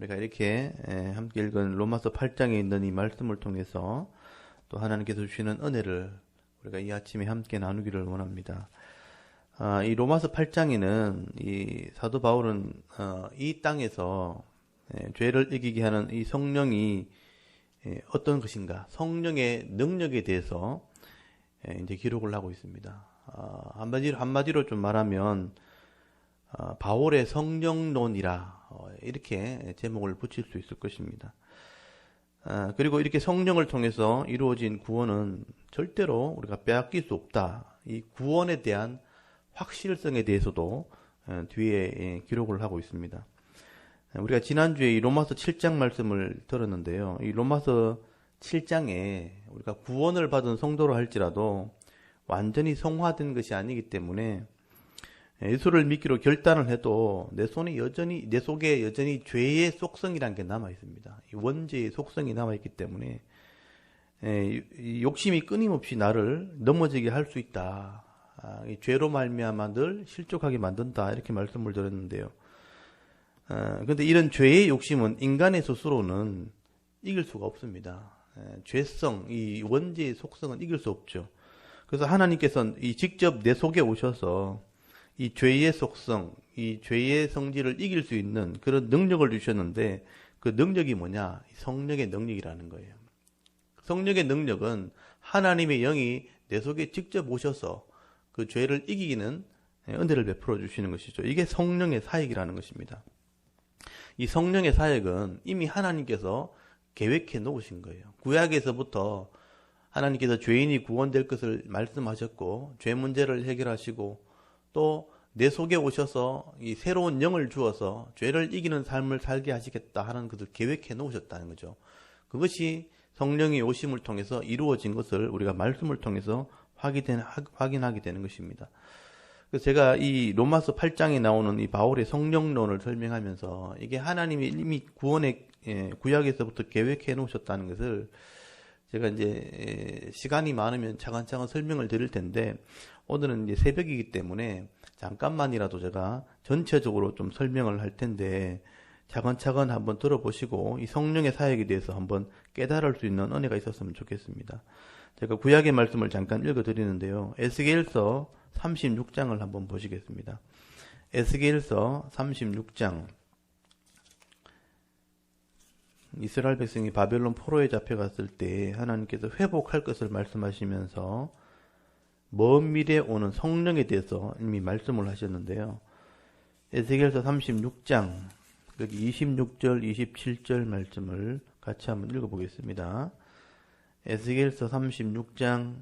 우리가 이렇게 함께 읽은 로마서 8장에 있는 이 말씀을 통해서 또 하나님께서 주시는 은혜를 우리가 이 아침에 함께 나누기를 원합니다. 이 로마서 8장에는 이 사도 바울은 이 땅에서 죄를 이기게 하는 이 성령이 어떤 것인가, 성령의 능력에 대해서 이제 기록을 하고 있습니다. 한마디로 좀 말하면 바울의 성령론이라 이렇게 제목을 붙일 수 있을 것입니다. 그리고 이렇게 성령을 통해서 이루어진 구원은 절대로 우리가 빼앗길 수 없다. 이 구원에 대한 확실성에 대해서도 뒤에 기록을 하고 있습니다. 우리가 지난주에 이 로마서 7장 말씀을 들었는데요. 이 로마서 7장에 우리가 구원을 받은 성도로 할지라도 완전히 성화된 것이 아니기 때문에 예수를 믿기로 결단을 해도 내 속에 여전히 죄의 속성이라는 게 남아 있습니다. 이 원죄의 속성이 남아 있기 때문에 이 욕심이 끊임없이 나를 넘어지게 할 수 있다. 이 죄로 말미암아 늘 실족하게 만든다. 이렇게 말씀을 드렸는데요. 그런데 이런 죄의 욕심은 인간의 스스로는 이길 수가 없습니다. 죄성, 이 원죄의 속성은 이길 수 없죠. 그래서 하나님께서는 직접 내 속에 오셔서 이 죄의 속성, 이 죄의 성질을 이길 수 있는 그런 능력을 주셨는데 그 능력이 뭐냐? 성령의 능력이라는 거예요. 성령의 능력은 하나님의 영이 내 속에 직접 오셔서 그 죄를 이기는 은혜를 베풀어 주시는 것이죠. 이게 성령의 사역이라는 것입니다. 이 성령의 사역은 이미 하나님께서 계획해 놓으신 거예요. 구약에서부터 하나님께서 죄인이 구원될 것을 말씀하셨고 죄 문제를 해결하시고 또 내 속에 오셔서 이 새로운 영을 주어서 죄를 이기는 삶을 살게 하시겠다 하는 것을 계획해 놓으셨다는 거죠. 그것이 성령의 오심을 통해서 이루어진 것을 우리가 말씀을 통해서 확인하게 되는 것입니다. 그래서 제가 이 로마서 8장에 나오는 이 바울의 성령론을 설명하면서 이게 하나님이 이미 구약에서부터 계획해 놓으셨다는 것을 제가 이제 시간이 많으면 차근차근 설명을 드릴 텐데 오늘은 이제 새벽이기 때문에 잠깐만이라도 제가 전체적으로 좀 설명을 할 텐데 차근차근 한번 들어보시고 이 성령의 사역에 대해서 한번 깨달을 수 있는 은혜가 있었으면 좋겠습니다. 제가 구약의 말씀을 잠깐 읽어드리는데요. 에스겔서 36장을 한번 보시겠습니다. 에스겔서 36장. 이스라엘 백성이 바벨론 포로에 잡혀갔을 때 하나님께서 회복할 것을 말씀하시면서 먼 미래에 오는 성령에 대해서 이미 말씀을 하셨는데요. 에스겔서 36장 여기 26절 27절 말씀을 같이 한번 읽어보겠습니다. 에스겔서 36장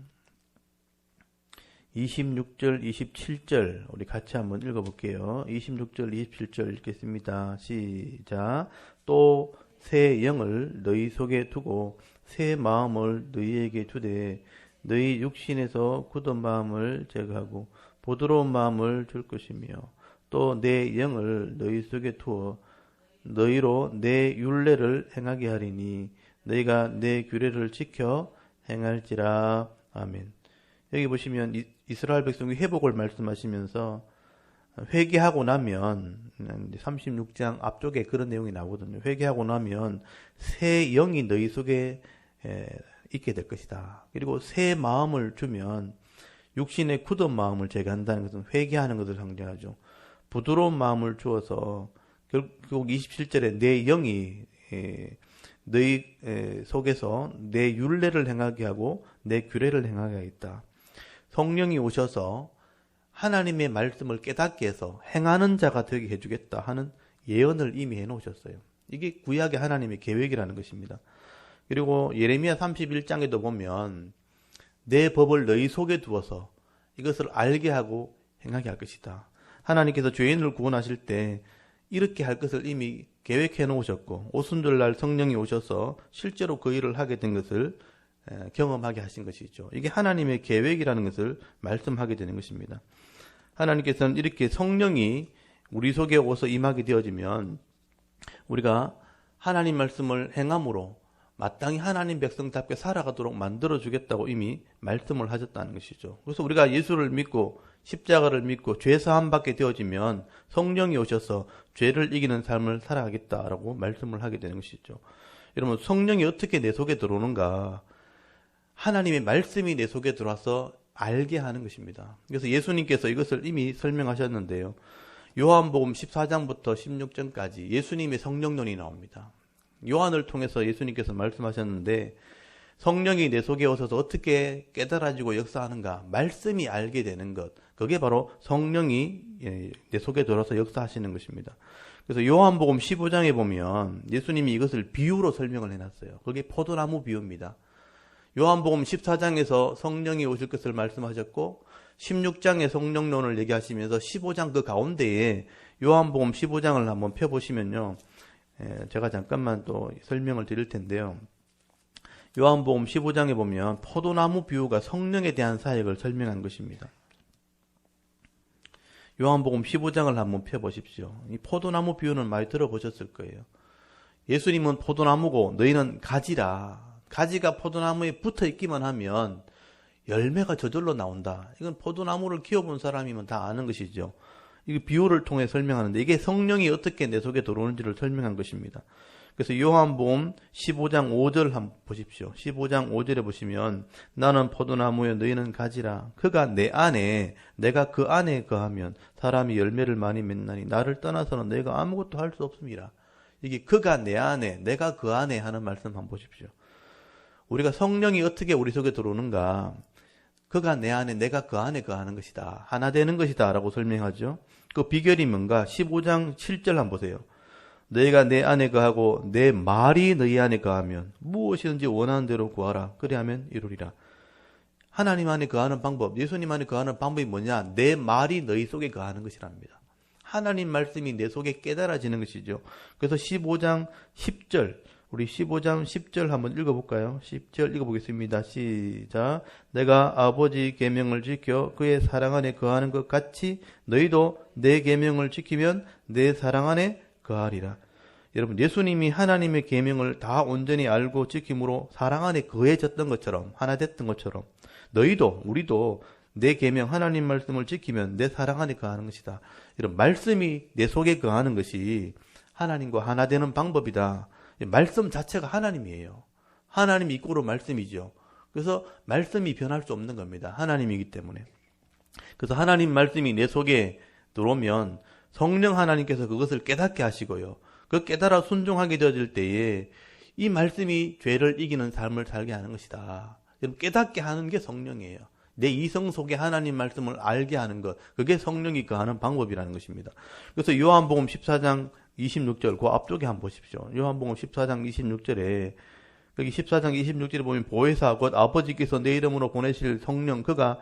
26절 27절 우리 같이 한번 읽어볼게요. 26절 27절 읽겠습니다. 시작. 또 새 영을 너희 속에 두고 새 마음을 너희에게 주되 너희 육신에서 굳은 마음을 제거하고 부드러운 마음을 줄 것이며 또 내 영을 너희 속에 두어 너희로 내 율례를 행하게 하리니 너희가 내 규례를 지켜 행할지라. 아멘. 여기 보시면 이스라엘 백성의 회복을 말씀하시면서 회개하고 나면 36장 앞쪽에 그런 내용이 나오거든요. 회개하고 나면 새 영이 너희 속에 있게 될 것이다. 그리고 새 마음을 주면 육신의 굳은 마음을 제거한다는 것은 회개하는 것을 상징하죠. 부드러운 마음을 주어서 결국 27절에 내 영이 너희 속에서 내 율례를 행하게 하고 내 규례를 행하게 하겠다. 성령이 오셔서 하나님의 말씀을 깨닫게 해서 행하는 자가 되게 해주겠다 하는 예언을 이미 해놓으셨어요. 이게 구약의 하나님의 계획이라는 것입니다. 그리고 예레미야 31장에도 보면 내 법을 너희 속에 두어서 이것을 알게 하고 행하게 할 것이다. 하나님께서 죄인을 구원하실 때 이렇게 할 것을 이미 계획해 놓으셨고 오순절날 성령이 오셔서 실제로 그 일을 하게 된 것을 경험하게 하신 것이죠. 이게 하나님의 계획이라는 것을 말씀하게 되는 것입니다. 하나님께서는 이렇게 성령이 우리 속에 오서 임하게 되어지면 우리가 하나님 말씀을 행함으로 마땅히 하나님 백성답게 살아가도록 만들어주겠다고 이미 말씀을 하셨다는 것이죠. 그래서 우리가 예수를 믿고 십자가를 믿고 죄 사함 받게 되어지면 성령이 오셔서 죄를 이기는 삶을 살아가겠다라고 말씀을 하게 되는 것이죠. 여러분, 성령이 어떻게 내 속에 들어오는가? 하나님의 말씀이 내 속에 들어와서 알게 하는 것입니다. 그래서 예수님께서 이것을 이미 설명하셨는데요. 요한복음 14장부터 16장까지 예수님의 성령론이 나옵니다. 요한을 통해서 예수님께서 말씀하셨는데, 성령이 내 속에 오셔서 어떻게 깨달아지고 역사하는가, 말씀이 알게 되는 것, 그게 바로 성령이 내 속에 들어와서 역사하시는 것입니다. 그래서 요한복음 15장에 보면 예수님이 이것을 비유로 설명을 해놨어요. 그게 포도나무 비유입니다. 요한복음 14장에서 성령이 오실 것을 말씀하셨고, 16장의 성령론을 얘기하시면서 15장 그 가운데에 요한복음 15장을 한번 펴보시면요, 제가 잠깐만 또 설명을 드릴 텐데요. 요한복음 15장에 보면 포도나무 비유가 성령에 대한 사역을 설명한 것입니다. 요한복음 15장을 한번 펴보십시오. 이 포도나무 비유는 많이 들어보셨을 거예요. 예수님은 포도나무고 너희는 가지라. 가지가 포도나무에 붙어 있기만 하면 열매가 저절로 나온다. 이건 포도나무를 키워본 사람이면 다 아는 것이죠. 이 비유를 통해 설명하는데, 이게 성령이 어떻게 내 속에 들어오는지를 설명한 것입니다. 그래서 요한복음 15장 5절 한번 보십시오. 15장 5절에 보시면 나는 포도나무에 너희는 가지라. 그가 내 안에 내가 그 안에 거하면 사람이 열매를 많이 맺나니 나를 떠나서는 내가 아무것도 할 수 없습니다. 이게 그가 내 안에 내가 그 안에 하는 말씀 한번 보십시오. 우리가 성령이 어떻게 우리 속에 들어오는가? 그가 내 안에 내가 그 안에 거하는 것이다. 하나 되는 것이다 라고 설명하죠. 그 비결이 뭔가? 15장 7절 한번 보세요. 너희가 내 안에 거하고 내 말이 너희 안에 거하면 무엇이든지 원하는 대로 구하라. 그리하면 이루리라. 하나님 안에 거하는 방법, 예수님 안에 거하는 방법이 뭐냐? 내 말이 너희 속에 거하는 것이랍니다. 하나님 말씀이 내 속에 깨달아지는 것이죠. 그래서 15장 10절, 우리 15장 10절 한번 읽어볼까요? 10절 읽어보겠습니다. 시작. 내가 아버지 계명을 지켜 그의 사랑 안에 거하는 것 같이 너희도 내 계명을 지키면 내 사랑 안에 거하리라. 여러분, 예수님이 하나님의 계명을 다 온전히 알고 지킴으로 사랑 안에 거해졌던 것처럼, 하나 됐던 것처럼 너희도, 우리도 내 계명, 하나님 말씀을 지키면 내 사랑 안에 거하는 것이다. 이런 말씀이 내 속에 거하는 것이 하나님과 하나 되는 방법이다. 말씀 자체가 하나님이에요. 하나님이 이꼬로 말씀이죠. 그래서 말씀이 변할 수 없는 겁니다. 하나님이기 때문에. 그래서 하나님 말씀이 내 속에 들어오면 성령 하나님께서 그것을 깨닫게 하시고요. 그 깨달아 순종하게 되어질 때에 이 말씀이 죄를 이기는 삶을 살게 하는 것이다. 깨닫게 하는 게 성령이에요. 내 이성 속에 하나님 말씀을 알게 하는 것, 그게 성령이 거하는 방법이라는 것입니다. 그래서 요한복음 14장 26절, 그 앞쪽에 한번 보십시오. 요한복음 14장 26절에, 여기 14장 26절에 보면 보혜사 곧 아버지께서 내 이름으로 보내실 성령, 그가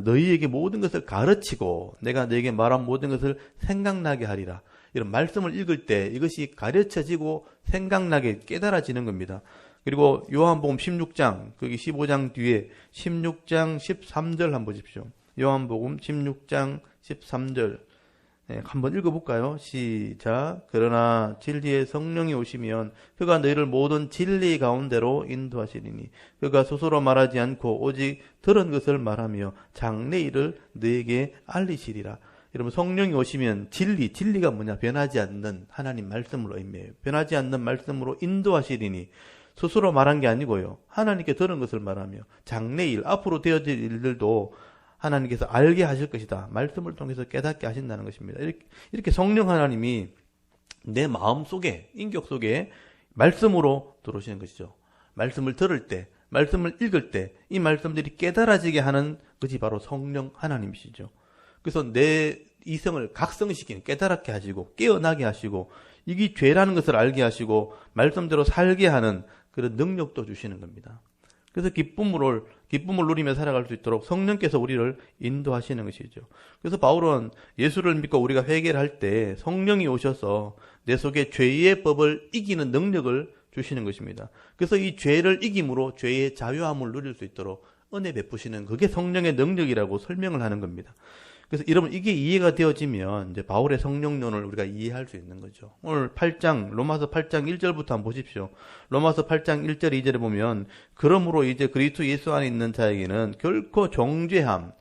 너희에게 모든 것을 가르치고 내가 너희에게 말한 모든 것을 생각나게 하리라. 이런 말씀을 읽을 때 이것이 가르쳐지고 생각나게 깨달아지는 겁니다. 그리고 요한복음 16장, 거기 15장 뒤에 16장 13절 한번 보십시오. 요한복음 16장 13절. 네, 한번 읽어볼까요? 시작. 그러나 진리의 성령이 오시면 그가 너희를 모든 진리 가운데로 인도하시리니 그가 스스로 말하지 않고 오직 들은 것을 말하며 장래 일을 너희에게 알리시리라. 여러분, 성령이 오시면 진리가 뭐냐? 변하지 않는 하나님 말씀으로 의미해요. 변하지 않는 말씀으로 인도하시리니 스스로 말한 게 아니고요. 하나님께 들은 것을 말하며 장래 일, 앞으로 되어질 일들도 하나님께서 알게 하실 것이다. 말씀을 통해서 깨닫게 하신다는 것입니다. 이렇게 성령 하나님이 내 마음 속에, 인격 속에 말씀으로 들어오시는 것이죠. 말씀을 들을 때, 말씀을 읽을 때 이 말씀들이 깨달아지게 하는 것이 바로 성령 하나님이시죠. 그래서 내 이성을 각성시키는, 깨달게 하시고 깨어나게 하시고 이게 죄라는 것을 알게 하시고 말씀대로 살게 하는 그런 능력도 주시는 겁니다. 그래서 기쁨을 누리며 살아갈 수 있도록 성령께서 우리를 인도하시는 것이죠. 그래서 바울은 예수를 믿고 우리가 회개를 할 때 성령이 오셔서 내 속에 죄의 법을 이기는 능력을 주시는 것입니다. 그래서 이 죄를 이김으로 죄의 자유함을 누릴 수 있도록 은혜 베푸시는, 그게 성령의 능력이라고 설명을 하는 겁니다. 그래서 여러분 이게 이해가 되어지면 이제 바울의 성령론을 우리가 이해할 수 있는 거죠. 오늘 8장 로마서 8장 1절부터 한번 보십시오. 로마서 8장 1절 2절에 보면 그러므로 이제 그리스도 예수 안에 있는 자에게는 결코 정죄함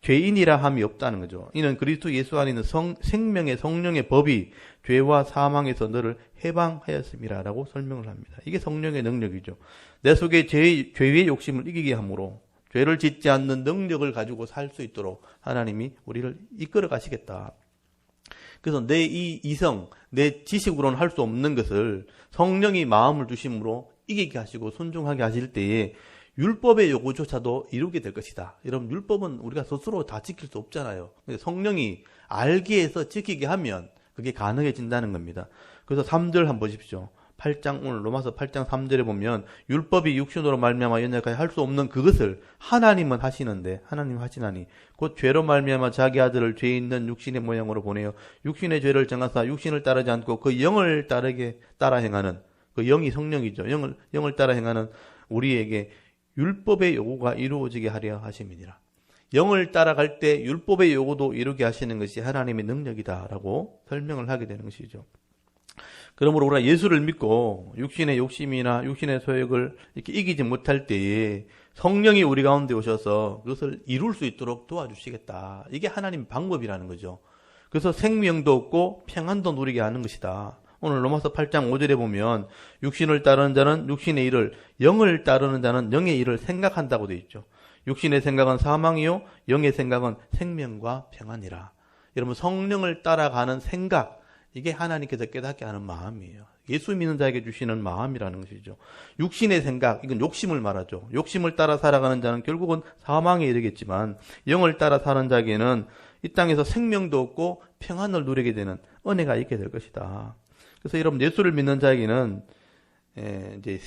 죄인이라 함이 없다는 거죠. 이는 그리스도 예수 안에 있는 생명의 성령의 법이 죄와 사망에서 너를 해방하였음이라라고 설명을 합니다. 이게 성령의 능력이죠. 내 속에 죄의 욕심을 이기게 함으로 죄를 짓지 않는 능력을 가지고 살 수 있도록 하나님이 우리를 이끌어 가시겠다. 그래서 내 이 이성, 내 지식으로는 할 수 없는 것을 성령이 마음을 주심으로 이기게 하시고 순종하게 하실 때에 율법의 요구조차도 이루게 될 것이다. 여러분 율법은 우리가 스스로 다 지킬 수 없잖아요. 근데 성령이 알게 해서 지키게 하면 그게 가능해진다는 겁니다. 그래서 3절 한번 보십시오. 8장 오늘 로마서 8장 3절에 보면 율법이 육신으로 말미암아 연약하게 할 수 없는 그것을 하나님은 하시는데 하나님 하시나니 곧 죄로 말미암아 자기 아들을 죄 있는 육신의 모양으로 보내어 육신의 죄를 정하사 육신을 따르지 않고 그 영을 따라 행하는 그 영이 성령이죠. 영을 따라 행하는 우리에게 율법의 요구가 이루어지게 하려 하심이니라. 영을 따라갈 때 율법의 요구도 이루게 하시는 것이 하나님의 능력이다라고 설명을 하게 되는 것이죠. 그러므로 우리가 예수를 믿고 육신의 욕심이나 육신의 소욕을 이렇게 이기지 못할 때에 성령이 우리 가운데 오셔서 그것을 이룰 수 있도록 도와주시겠다. 이게 하나님의 방법이라는 거죠. 그래서 생명도 얻고 평안도 누리게 하는 것이다. 오늘 로마서 8장 5절에 보면 육신을 따르는 자는 육신의 일을, 영을 따르는 자는 영의 일을 생각한다고 되어 있죠. 육신의 생각은 사망이요 영의 생각은 생명과 평안이라. 여러분 성령을 따라가는 생각, 이게 하나님께서 깨닫게 하는 마음이에요. 예수 믿는 자에게 주시는 마음이라는 것이죠. 육신의 생각, 이건 욕심을 말하죠. 욕심을 따라 살아가는 자는 결국은 사망에 이르겠지만 영을 따라 사는 자에게는 이 땅에서 생명도 얻고 평안을 누리게 되는 은혜가 있게 될 것이다. 그래서 여러분 예수를 믿는 자에게는 이제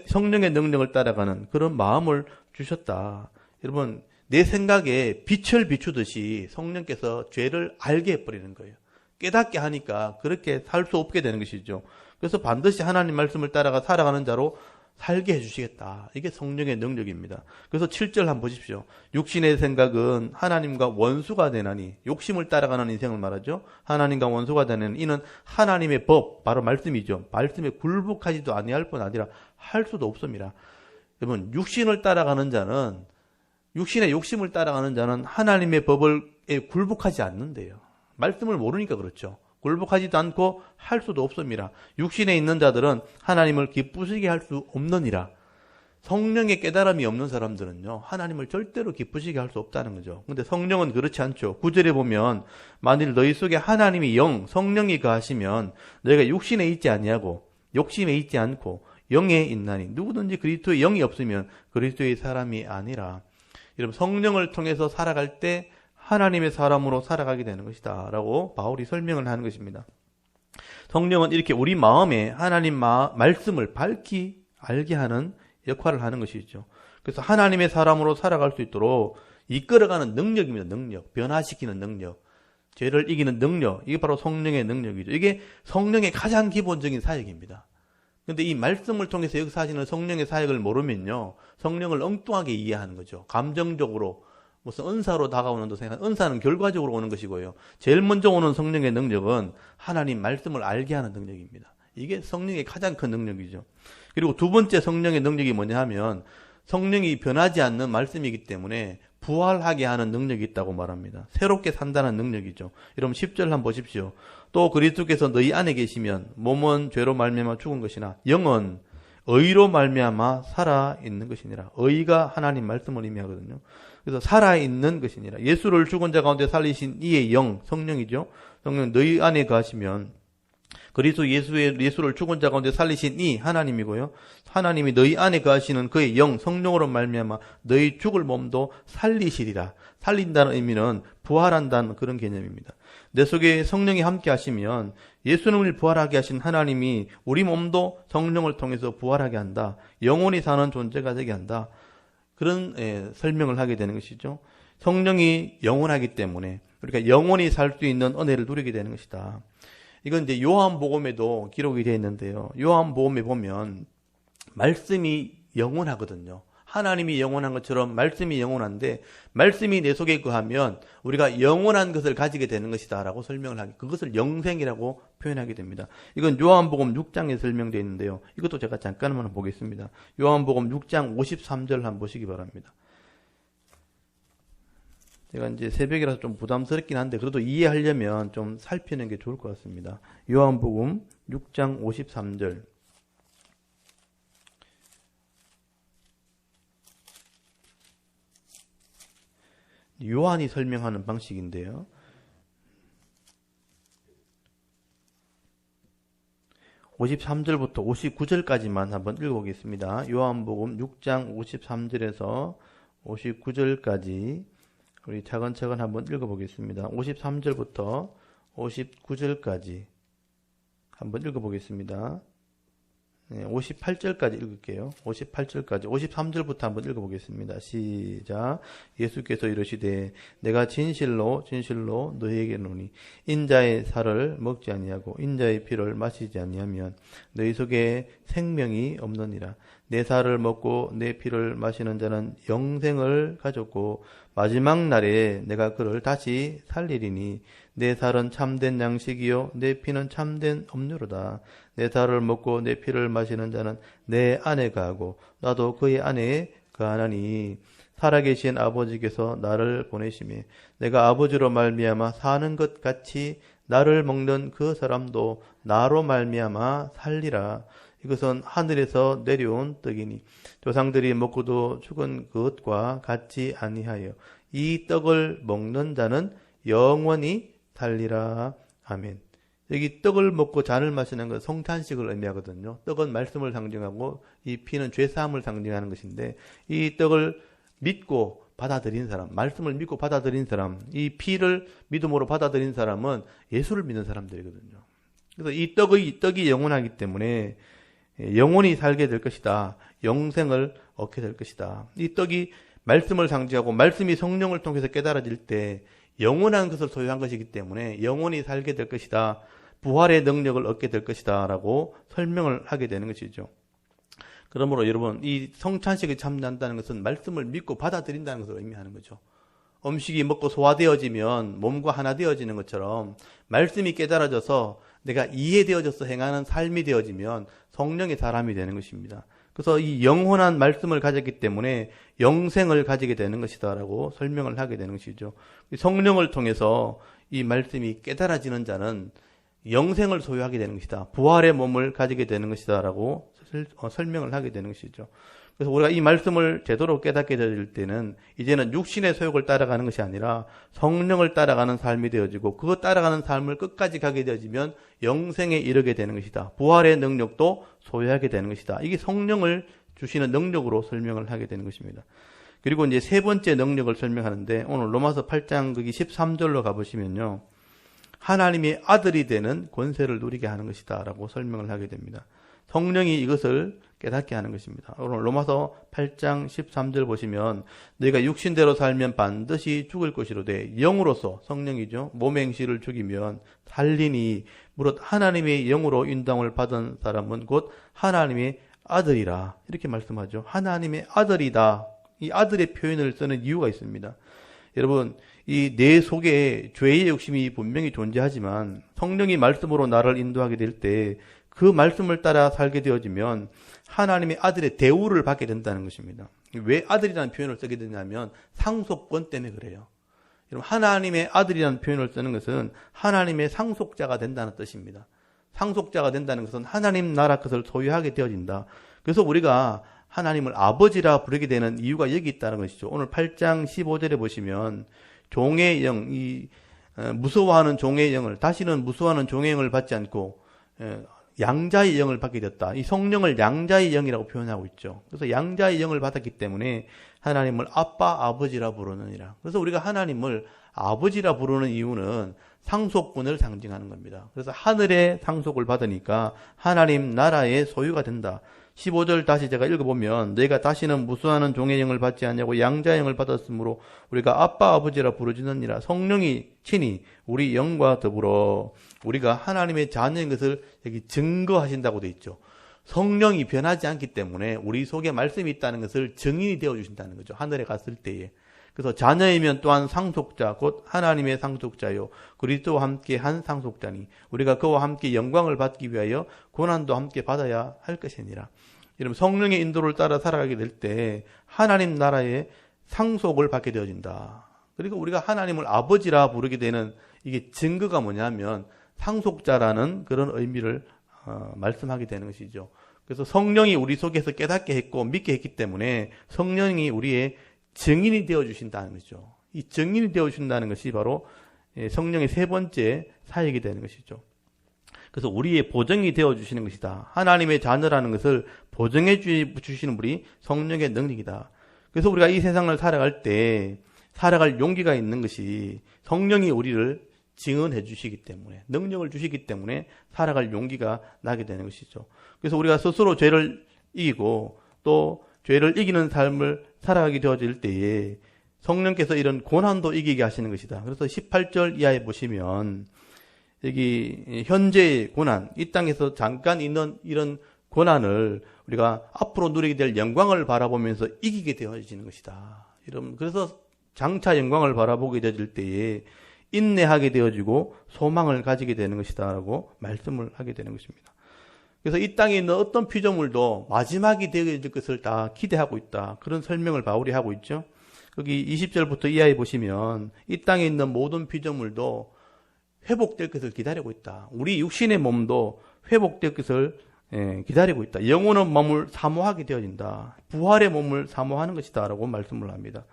성령의 능력을 따라가는 그런 마음을 주셨다. 여러분 내 생각에 빛을 비추듯이 성령께서 죄를 알게 해버리는 거예요. 깨닫게 하니까 그렇게 살 수 없게 되는 것이죠. 그래서 반드시 하나님 말씀을 따라가 살아가는 자로 살게 해주시겠다. 이게 성령의 능력입니다. 그래서 7절 한번 보십시오. 육신의 생각은 하나님과 원수가 되나니, 욕심을 따라가는 인생을 말하죠. 하나님과 원수가 되는 이는 하나님의 법, 바로 말씀이죠. 말씀에 굴복하지도 아니할 뿐 아니라 할 수도 없습니다. 여러분 육신을 따라가는 자는, 육신의 욕심을 따라가는 자는 하나님의 법에 굴복하지 않는데요. 말씀을 모르니까 그렇죠. 굴복하지도 않고 할 수도 없습니다. 육신에 있는 자들은 하나님을 기쁘시게 할 수 없느니라. 성령의 깨달음이 없는 사람들은요, 하나님을 절대로 기쁘시게 할 수 없다는 거죠. 근데 성령은 그렇지 않죠. 9절에 보면 만일 너희 속에 하나님이 영, 성령이 거하시면 너희가 육신에 있지 아니하고 욕심에 있지 않고 영에 있나니, 누구든지 그리스도의 영이 없으면 그리스도의 사람이 아니라. 여러분 성령을 통해서 살아갈 때 하나님의 사람으로 살아가게 되는 것이다 라고 바울이 설명을 하는 것입니다. 성령은 이렇게 우리 마음에 하나님 말씀을 밝히 알게 하는 역할을 하는 것이죠. 그래서 하나님의 사람으로 살아갈 수 있도록 이끌어가는 능력입니다. 능력, 변화시키는 능력, 죄를 이기는 능력, 이게 바로 성령의 능력이죠. 이게 성령의 가장 기본적인 사역입니다. 그런데 이 말씀을 통해서 역사하시는 성령의 사역을 모르면요, 성령을 엉뚱하게 이해하는 거죠. 감정적으로 무슨 은사로 다가오는 도 생각, 은사는 결과적으로 오는 것이고요. 제일 먼저 오는 성령의 능력은 하나님 말씀을 알게 하는 능력입니다. 이게 성령의 가장 큰 능력이죠. 그리고 두 번째 성령의 능력이 뭐냐 하면 성령이 변하지 않는 말씀이기 때문에 부활하게 하는 능력이 있다고 말합니다. 새롭게 산다는 능력이죠. 여러분 10절 한번 보십시오. 또 그리스도께서 너희 안에 계시면 몸은 죄로 말미암아 죽은 것이나 영은 의로 말미암아 살아있는 것이니라. 의가 하나님 말씀을 의미하거든요. 그래서 살아있는 것이니라. 예수를 죽은 자 가운데 살리신 이의 영, 성령이죠. 성령 너희 안에 거하시면, 그리스도 예수를 죽은 자 가운데 살리신 이 하나님이고요. 하나님이 너희 안에 거하시는 그의 영, 성령으로 말미암아 너희 죽을 몸도 살리시리라. 살린다는 의미는 부활한다는 그런 개념입니다. 내 속에 성령이 함께 하시면 예수님을 부활하게 하신 하나님이 우리 몸도 성령을 통해서 부활하게 한다. 영원히 사는 존재가 되게 한다. 그런 설명을 하게 되는 것이죠. 성령이 영원하기 때문에 우리가 영원히 살 수 있는 은혜를 누리게 되는 것이다. 이건 이제 요한복음에도 기록이 되어 있는데요. 요한복음에 보면 말씀이 영원하거든요. 하나님이 영원한 것처럼 말씀이 영원한데 말씀이 내 속에 거하면 우리가 영원한 것을 가지게 되는 것이다 라고 설명을 하기, 그것을 영생이라고 표현하게 됩니다. 이건 요한복음 6장에 설명되어 있는데요. 이것도 제가 잠깐 한번 보겠습니다. 요한복음 6장 53절 한번 보시기 바랍니다. 제가 이제 새벽이라서 좀 부담스럽긴 한데 그래도 이해하려면 좀 살피는 게 좋을 것 같습니다. 요한복음 6장 53절. 요한이 설명하는 방식인데요. 53절부터 59절까지만 한번 읽어보겠습니다. 요한복음 6장 53절에서 59절까지 우리 차근차근 한번 읽어보겠습니다. 53절부터 59절까지 한번 읽어보겠습니다. 58절까지 읽을게요. 58절까지 53절부터 한번 읽어보겠습니다. 시작. 예수께서 이르시되 내가 진실로 진실로 너희에게 이르노니 인자의 살을 먹지 아니하고 인자의 피를 마시지 아니하면 너희 속에 생명이 없느니라. 내 살을 먹고 내 피를 마시는 자는 영생을 가졌고 마지막 날에 내가 그를 다시 살리리니 내 살은 참된 양식이요 내 피는 참된 음료로다. 내 살을 먹고 내 피를 마시는 자는 내 안에 거하고 나도 그의 안에 거하나니 살아계신 아버지께서 나를 보내심에 내가 아버지로 말미암아 사는 것 같이 나를 먹는 그 사람도 나로 말미암아 살리라. 이것은 하늘에서 내려온 떡이니 조상들이 먹고도 죽은 그것과 같지 아니하여 이 떡을 먹는 자는 영원히 살리라. 아멘. 여기 떡을 먹고 잔을 마시는 건 성찬식을 의미하거든요. 떡은 말씀을 상징하고 이 피는 죄사함을 상징하는 것인데 이 떡을 믿고 받아들인 사람, 말씀을 믿고 받아들인 사람, 이 피를 믿음으로 받아들인 사람은 예수를 믿는 사람들이거든요. 그래서 이 떡이 영원하기 때문에 영원히 살게 될 것이다. 영생을 얻게 될 것이다. 이 떡이 말씀을 상징하고 말씀이 성령을 통해서 깨달아질 때 영원한 것을 소유한 것이기 때문에 영원히 살게 될 것이다. 부활의 능력을 얻게 될 것이다 라고 설명을 하게 되는 것이죠. 그러므로 여러분 이 성찬식에 참여한다는 것은 말씀을 믿고 받아들인다는 것을 의미하는 거죠. 음식이 먹고 소화되어지면 몸과 하나 되어지는 것처럼 말씀이 깨달아져서 내가 이해되어져서 행하는 삶이 되어지면 성령의 사람이 되는 것입니다. 그래서 이 영원한 말씀을 가졌기 때문에 영생을 가지게 되는 것이다 라고 설명을 하게 되는 것이죠. 성령을 통해서 이 말씀이 깨달아지는 자는 영생을 소유하게 되는 것이다. 부활의 몸을 가지게 되는 것이다 라고 설명을 하게 되는 것이죠. 그래서 우리가 이 말씀을 제대로 깨닫게 될 때는 이제는 육신의 소욕을 따라가는 것이 아니라 성령을 따라가는 삶이 되어지고 그것 따라가는 삶을 끝까지 가게 되어지면 영생에 이르게 되는 것이다. 부활의 능력도 소유하게 되는 것이다. 이게 성령을 주시는 능력으로 설명을 하게 되는 것입니다. 그리고 이제 세 번째 능력을 설명하는데 오늘 로마서 8장 거기 13절로 가보시면요. 하나님의 아들이 되는 권세를 누리게 하는 것이다 라고 설명을 하게 됩니다. 성령이 이것을 깨닫게 하는 것입니다. 오늘 로마서 8장 13절 보시면 너희가 육신대로 살면 반드시 죽을 것이로되 영으로서 성령이죠. 몸의 행실을 죽이면 살리니 무릇 하나님의 영으로 인도함을 받은 사람은 곧 하나님의 아들이라 이렇게 말씀하죠. 하나님의 아들이다. 이 아들의 표현을 쓰는 이유가 있습니다. 여러분 이 내 속에 죄의 욕심이 분명히 존재하지만 성령이 말씀으로 나를 인도하게 될 때 그 말씀을 따라 살게 되어지면 하나님의 아들의 대우를 받게 된다는 것입니다. 왜 아들이라는 표현을 쓰게 되냐면 상속권 때문에 그래요. 여러분 하나님의 아들이라는 표현을 쓰는 것은 하나님의 상속자가 된다는 뜻입니다. 상속자가 된다는 것은 하나님 나라 것을 소유하게 되어진다. 그래서 우리가 하나님을 아버지라 부르게 되는 이유가 여기 있다는 것이죠. 오늘 8장 15절에 보시면 종의 영, 무서워하는 종의 영을 다시는 무서워하는 종의 영을 받지 않고 양자의 영을 받게 됐다. 이 성령을 양자의 영이라고 표현하고 있죠. 그래서 양자의 영을 받았기 때문에 하나님을 아빠, 아버지라 부르느니라. 그래서 우리가 하나님을 아버지라 부르는 이유는 상속권을 상징하는 겁니다. 그래서 하늘의 상속을 받으니까 하나님 나라의 소유가 된다. 15절 다시 제가 읽어보면 너희가 다시는 무수하는 종의 영을 받지 않냐고 양자의 영을 받았으므로 우리가 아빠 아버지라 부르짖느니라. 성령이 친히 우리 영과 더불어 우리가 하나님의 자녀인 것을 여기 증거하신다고 돼 있죠. 성령이 변하지 않기 때문에 우리 속에 말씀이 있다는 것을 증인이 되어주신다는 거죠. 하늘에 갔을 때에. 그래서 자녀이면 또한 상속자, 곧 하나님의 상속자요. 그리스도와 함께 한 상속자니 우리가 그와 함께 영광을 받기 위하여 고난도 함께 받아야 할 것이니라. 여러분, 성령의 인도를 따라 살아가게 될 때 하나님 나라의 상속을 받게 되어진다. 그리고 우리가 하나님을 아버지라 부르게 되는 이게 증거가 뭐냐면 상속자라는 그런 의미를 말씀하게 되는 것이죠. 그래서 성령이 우리 속에서 깨닫게 했고 믿게 했기 때문에 성령이 우리의 증인이 되어주신다는 거죠. 이 증인이 되어주신다는 것이 바로 성령의 세 번째 사역이 되는 것이죠. 그래서 우리의 보정이 되어주시는 것이다. 하나님의 자녀라는 것을 보정해 주시는 분이 성령의 능력이다. 그래서 우리가 이 세상을 살아갈 때 살아갈 용기가 있는 것이 성령이 우리를 증언해 주시기 때문에, 능력을 주시기 때문에 살아갈 용기가 나게 되는 것이죠. 그래서 우리가 스스로 죄를 이기고 또 죄를 이기는 삶을 살아가게 되어질 때에 성령께서 이런 고난도 이기게 하시는 것이다. 그래서 18절 이하에 보시면 여기 현재의 고난, 이 땅에서 잠깐 있는 이런 고난을 우리가 앞으로 누리게 될 영광을 바라보면서 이기게 되어지는 것이다. 여러분, 그래서 장차 영광을 바라보게 되어질 때에 인내하게 되어지고 소망을 가지게 되는 것이다 라고 말씀을 하게 되는 것입니다. 그래서 이 땅에 있는 어떤 피조물도 마지막이 되어질 것을 다 기대하고 있다. 그런 설명을 바울이 하고 있죠. 거기 20절부터 이하에 보시면 이 땅에 있는 모든 피조물도 회복될 것을 기다리고 있다. 우리 육신의 몸도 회복될 것을 기다리고 있다. 영혼의 몸을 사모하게 되어진다. 부활의 몸을 사모하는 것이다 라고 말씀을 합니다.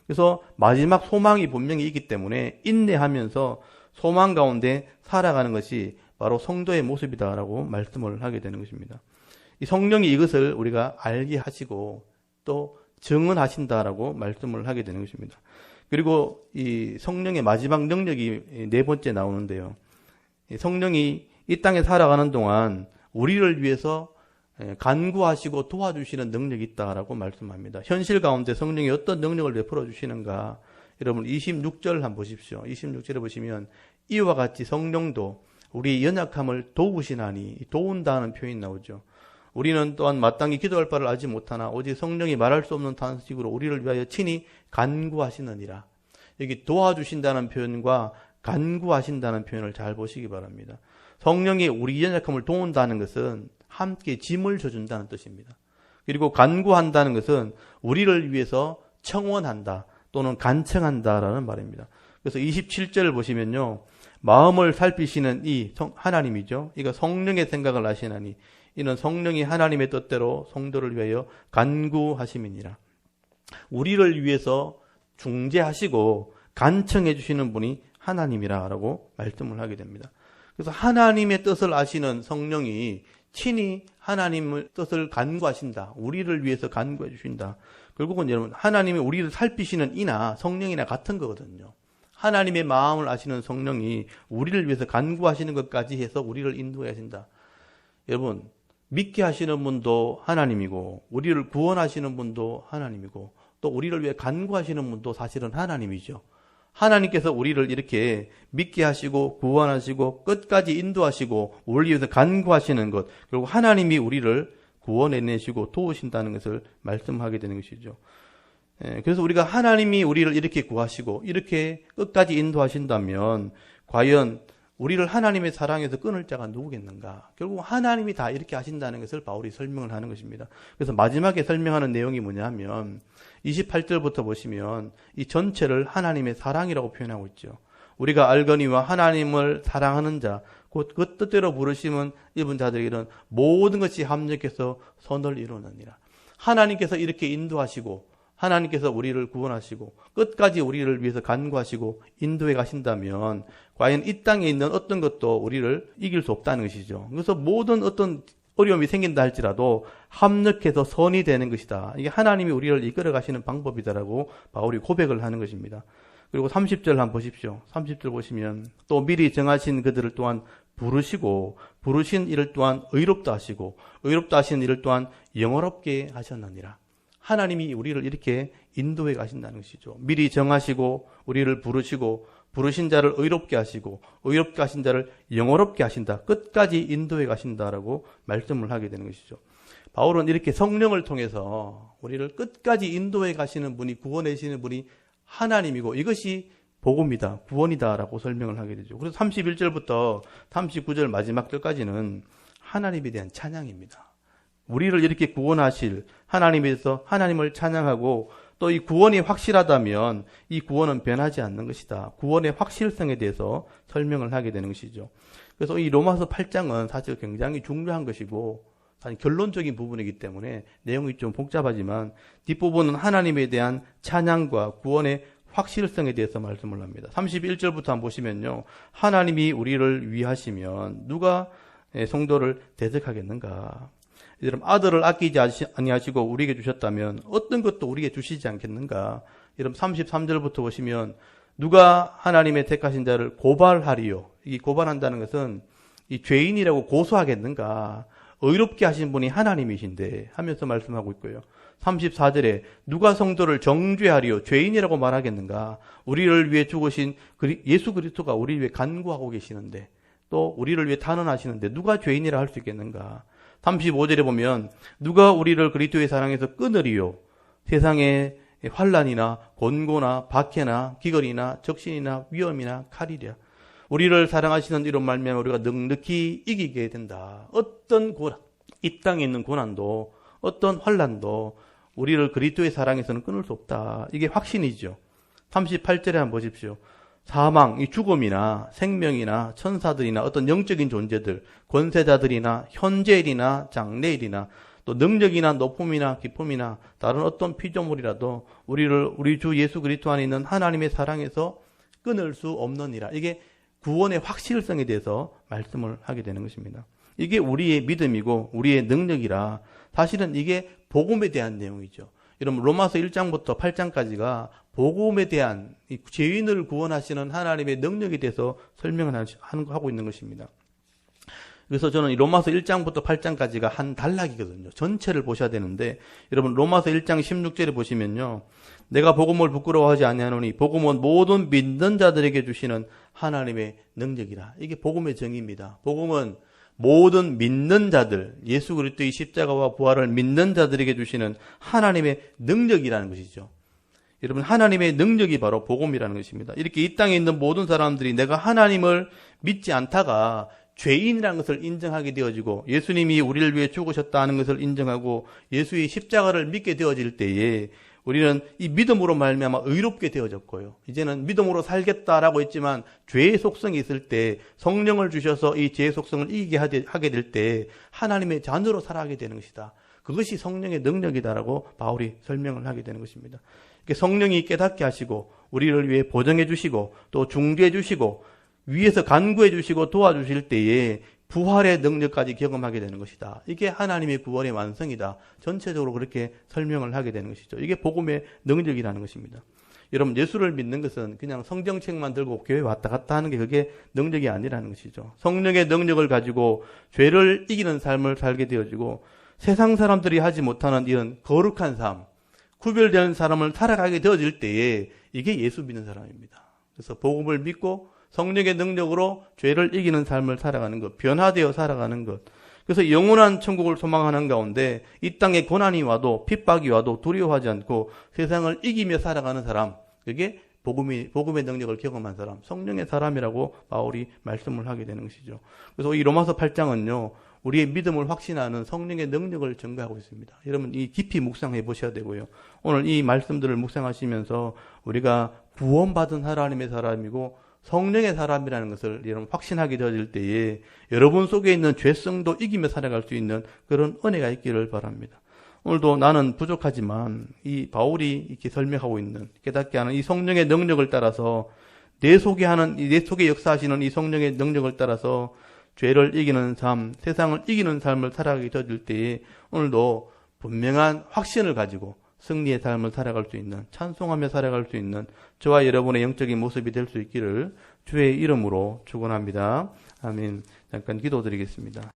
그래서 마지막 소망이 분명히 있기 때문에 인내하면서 소망 가운데 살아가는 것이 바로 성도의 모습이다라고 말씀을 하게 되는 것입니다. 이 성령이 이것을 우리가 알게 하시고 또 증언하신다라고 말씀을 하게 되는 것입니다. 그리고 이 성령의 마지막 능력이 네 번째 나오는데요. 성령이 이 땅에 살아가는 동안 우리를 위해서 간구하시고 도와주시는 능력이 있다라고 말씀합니다. 현실 가운데 성령이 어떤 능력을 베풀어 주시는가? 여러분 26절 한번 보십시오. 26절에 보시면 이와 같이 성령도 우리 연약함을 도우시나니, 도운다는 표현이 나오죠. 우리는 또한 마땅히 기도할 바를 알지 못하나 오직 성령이 말할 수 없는 탄식으로 우리를 위하여 친히 간구하시느니라. 여기 도와주신다는 표현과 간구하신다는 표현을 잘 보시기 바랍니다. 성령이 우리 연약함을 도운다는 것은 함께 짐을 져준다는 뜻입니다. 그리고 간구한다는 것은 우리를 위해서 청원한다 또는 간청한다라는 말입니다. 그래서 27절을 보시면요. 마음을 살피시는 이 하나님이죠. 이거 성령의 생각을 하시나니 이는 성령이 하나님의 뜻대로 성도를 위하여 간구하심이니라. 우리를 위해서 중재하시고 간청해 주시는 분이 하나님이라고 말씀을 하게 됩니다. 그래서 하나님의 뜻을 아시는 성령이 친히 하나님의 뜻을 간구하신다. 우리를 위해서 간구해 주신다. 결국은 여러분 하나님이 우리를 살피시는 이나 성령이나 같은 거거든요. 하나님의 마음을 아시는 성령이 우리를 위해서 간구하시는 것까지 해서 우리를 인도해 하신다. 여러분 믿게 하시는 분도 하나님이고 우리를 구원하시는 분도 하나님이고 또 우리를 위해 간구하시는 분도 사실은 하나님이죠. 하나님께서 우리를 이렇게 믿게 하시고 구원하시고 끝까지 인도하시고 우리를 위해서 간구하시는 것, 그리고 하나님이 우리를 구원해내시고 도우신다는 것을 말씀하게 되는 것이죠. 그래서 우리가 하나님이 우리를 이렇게 구하시고 이렇게 끝까지 인도하신다면 과연 우리를 하나님의 사랑에서 끊을 자가 누구겠는가? 결국 하나님이 다 이렇게 하신다는 것을 바울이 설명을 하는 것입니다. 그래서 마지막에 설명하는 내용이 뭐냐 하면 28절부터 보시면 이 전체를 하나님의 사랑이라고 표현하고 있죠. 우리가 알거니와 하나님을 사랑하는 자, 곧 그 뜻대로 부르심은 입은 자들에게는 모든 것이 합력해서 선을 이루느니라. 하나님께서 이렇게 인도하시고 하나님께서 우리를 구원하시고 끝까지 우리를 위해서 간구하시고 인도해 가신다면 과연 이 땅에 있는 어떤 것도 우리를 이길 수 없다는 것이죠. 그래서 모든 어떤 어려움이 생긴다 할지라도 합력해서 선이 되는 것이다. 이게 하나님이 우리를 이끌어 가시는 방법이다라고 바울이 고백을 하는 것입니다. 그리고 30절 한번 보십시오. 30절 보시면 또 미리 정하신 그들을 또한 부르시고 부르신 이를 또한 의롭다 하시고 의롭다 하신 이를 또한 영화롭게 하셨느니라. 하나님이 우리를 이렇게 인도해 가신다는 것이죠. 미리 정하시고 우리를 부르시고 부르신 자를 의롭게 하시고 의롭게 하신 자를 영화롭게 하신다. 끝까지 인도해 가신다라고 말씀을 하게 되는 것이죠. 바울은 이렇게 성령을 통해서 우리를 끝까지 인도해 가시는 분이, 구원해 주시는 분이 하나님이고 이것이 복음이다, 구원이다라고 설명을 하게 되죠. 그래서 31절부터 39절 마지막 절까지는 하나님에 대한 찬양입니다. 우리를 이렇게 구원하실 하나님에 대해서 하나님을 찬양하고, 또 이 구원이 확실하다면 이 구원은 변하지 않는 것이다, 구원의 확실성에 대해서 설명을 하게 되는 것이죠. 그래서 이 로마서 8장은 사실 굉장히 중요한 것이고 사실 결론적인 부분이기 때문에 내용이 좀 복잡하지만 뒷부분은 하나님에 대한 찬양과 구원의 확실성에 대해서 말씀을 합니다. 31절부터 한번 보시면요, 하나님이 우리를 위하시면 누가 성도를 대적하겠는가? 여러분, 아들을 아끼지 아니하시고 우리에게 주셨다면 어떤 것도 우리에게 주시지 않겠는가? 여러분, 33절부터 보시면 누가 하나님의 택하신 자를 고발하리요? 이 고발한다는 것은 이 죄인이라고 고소하겠는가? 의롭게 하신 분이 하나님이신데 하면서 말씀하고 있고요. 34절에 누가 성도를 정죄하리요? 죄인이라고 말하겠는가? 우리를 위해 죽으신 예수 그리스도가 우리를 위해 간구하고 계시는데, 또 우리를 위해 탄원하시는데 누가 죄인이라 할 수 있겠는가? 35절에 보면 누가 우리를 그리스도의 사랑에서 끊으리요? 세상의 환난이나 곤고나 박해나 기근이나 적신이나 위험이나 칼이랴. 우리를 사랑하시는 이로 말미암아 우리가 넉넉히 이기게 된다. 어떤 고난, 이 땅에 있는 고난도 어떤 환난도 우리를 그리스도의 사랑에서는 끊을 수 없다. 이게 확신이죠. 38절에 한번 보십시오. 사망, 이 죽음이나 생명이나 천사들이나 어떤 영적인 존재들, 권세자들이나 현재일이나 장래일이나 또 능력이나 높음이나 기쁨이나 다른 어떤 피조물이라도 우리 주 예수 그리스도 안에 있는 하나님의 사랑에서 끊을 수 없느니라. 이게 구원의 확실성에 대해서 말씀을 하게 되는 것입니다. 이게 우리의 믿음이고 우리의 능력이라, 사실은 이게 복음에 대한 내용이죠. 여러분, 로마서 1장부터 8장까지가 복음에 대한 죄인을 구원하시는 하나님의 능력에 대해서 설명을 하고 있는 것입니다. 그래서 저는 이 로마서 1장부터 8장까지가 한 단락이거든요. 전체를 보셔야 되는데, 여러분 로마서 1장 16절에 보시면요, 내가 복음을 부끄러워하지 아니하노니 복음은 모든 믿는 자들에게 주시는 하나님의 능력이라. 이게 복음의 정의입니다. 복음은 모든 믿는 자들, 예수 그리스도의 십자가와 부활을 믿는 자들에게 주시는 하나님의 능력이라는 것이죠. 여러분, 하나님의 능력이 바로 복음이라는 것입니다. 이렇게 이 땅에 있는 모든 사람들이 내가 하나님을 믿지 않다가 죄인이라는 것을 인정하게 되어지고, 예수님이 우리를 위해 죽으셨다는 것을 인정하고 예수의 십자가를 믿게 되어질 때에 우리는 이 믿음으로 말미암아 의롭게 되어졌고요, 이제는 믿음으로 살겠다라고 했지만 죄의 속성이 있을 때 성령을 주셔서 이 죄의 속성을 이기게 하게 될 때 하나님의 자녀로 살아가게 되는 것이다. 그것이 성령의 능력이다라고 바울이 설명을 하게 되는 것입니다. 성령이 깨닫게 하시고 우리를 위해 보정해 주시고 또 중재해 주시고 위에서 간구해 주시고 도와주실 때에 부활의 능력까지 경험하게 되는 것이다. 이게 하나님의 구원의 완성이다. 전체적으로 그렇게 설명을 하게 되는 것이죠. 이게 복음의 능력이라는 것입니다. 여러분, 예수를 믿는 것은 그냥 성경책만 들고 교회 왔다 갔다 하는 게 그게 능력이 아니라는 것이죠. 성령의 능력을 가지고 죄를 이기는 삶을 살게 되어지고 세상 사람들이 하지 못하는 이런 거룩한 삶, 구별되는 사람을 살아가게 되어질 때에 이게 예수 믿는 사람입니다. 그래서 복음을 믿고 성령의 능력으로 죄를 이기는 삶을 살아가는 것, 변화되어 살아가는 것. 그래서 영원한 천국을 소망하는 가운데 이 땅에 고난이 와도 핍박이 와도 두려워하지 않고 세상을 이기며 살아가는 사람, 그게 복음의 능력을 경험한 사람, 성령의 사람이라고 바울이 말씀을 하게 되는 것이죠. 그래서 이 로마서 8장은요, 우리의 믿음을 확신하는 성령의 능력을 증거하고 있습니다. 여러분, 이 깊이 묵상해 보셔야 되고요. 오늘 이 말씀들을 묵상하시면서 우리가 구원받은 하나님의 사람이고 성령의 사람이라는 것을 여러분 확신하게 되어질 때에 여러분 속에 있는 죄성도 이기며 살아갈 수 있는 그런 은혜가 있기를 바랍니다. 오늘도 나는 부족하지만 이 바울이 이렇게 설명하고 있는, 깨닫게 하는 이 성령의 능력을 따라서 내 속에 역사하시는 이 성령의 능력을 따라서 죄를 이기는 삶, 세상을 이기는 삶을 살아가게 되어질 때에 오늘도 분명한 확신을 가지고 승리의 삶을 살아갈 수 있는, 찬송하며 살아갈 수 있는 저와 여러분의 영적인 모습이 될 수 있기를 주의 이름으로 축원합니다. 아멘. 잠깐 기도드리겠습니다.